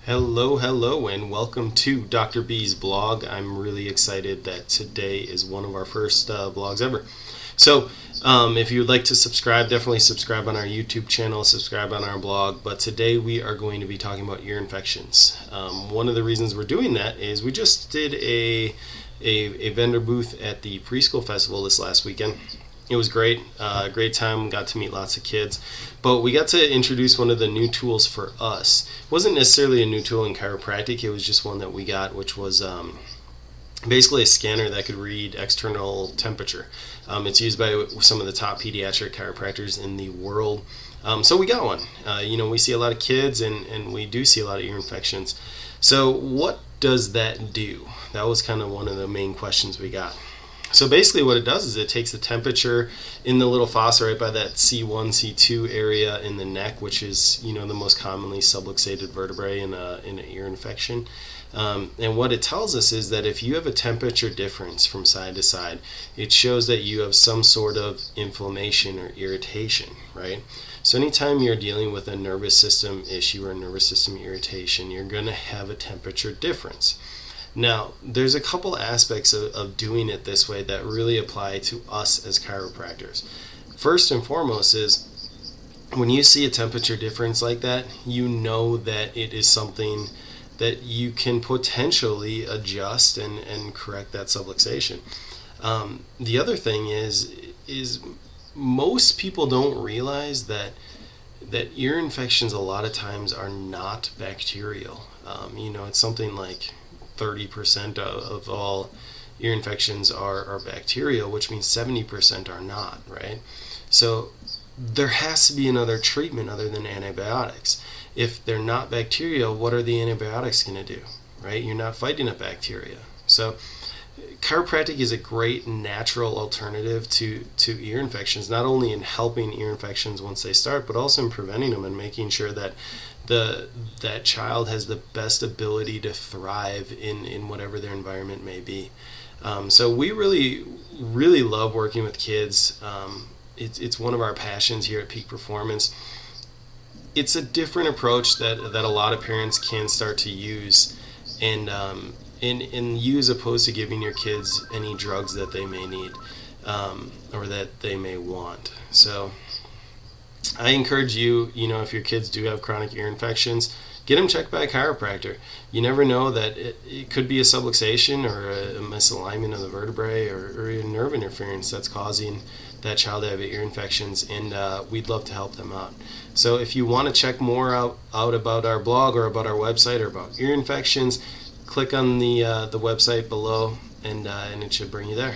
Hello, and welcome to Dr. B's blog. I'm really excited that today is one of our first vlogs ever. So, if you would like to subscribe, definitely subscribe on our YouTube channel, subscribe on our blog. But today we are going to be talking about ear infections. One of the reasons we're doing that is we just did a vendor booth at the preschool festival this last weekend. It was great, great time, got to meet lots of kids, but we got to introduce one of the new tools for us. It wasn't necessarily a new tool in chiropractic, it was just one that we got, which was basically a scanner that could read external temperature. It's used by some of the top pediatric chiropractors in the world. So we got one. We see a lot of kids and we do see a lot of ear infections. So what does that do? That was kind of one of the main questions we got. So basically what it does is it takes the temperature in the little fossa right by that C1, C2 area in the neck, which is, the most commonly subluxated vertebrae in an ear infection. And what it tells us is that if you have a temperature difference from side to side, it shows that you have some sort of inflammation or irritation, right? So anytime you're dealing with a nervous system issue or nervous system irritation, you're going to have a temperature difference. Now, there's a couple aspects of doing it this way that really apply to us as chiropractors. First and foremost is when you see a temperature difference like that, you know that it is something that you can potentially adjust and correct that subluxation. The other thing is most people don't realize that ear infections a lot of times are not bacterial. It's something like 30% of all ear infections are bacterial, which means 70% are not, right? So there has to be another treatment other than antibiotics. If they're not bacterial, what are the antibiotics going to do, right? You're not fighting a bacteria. So chiropractic is a great natural alternative to ear infections, not only in helping ear infections once they start, but also in preventing them and making sure that that child has the best ability to thrive in whatever their environment may be. So we really love working with kids. It's one of our passions here at Peak Performance. It's a different approach that a lot of parents can start to use and use opposed to giving your kids any drugs that they may need or that they may want. So I encourage you, if your kids do have chronic ear infections, get them checked by a chiropractor. You never know that it could be a subluxation or a misalignment of the vertebrae or a nerve interference that's causing that child to have ear infections, and we'd love to help them out. So if you want to check more out about our blog or about our website or about ear infections, click on the website below and it should bring you there.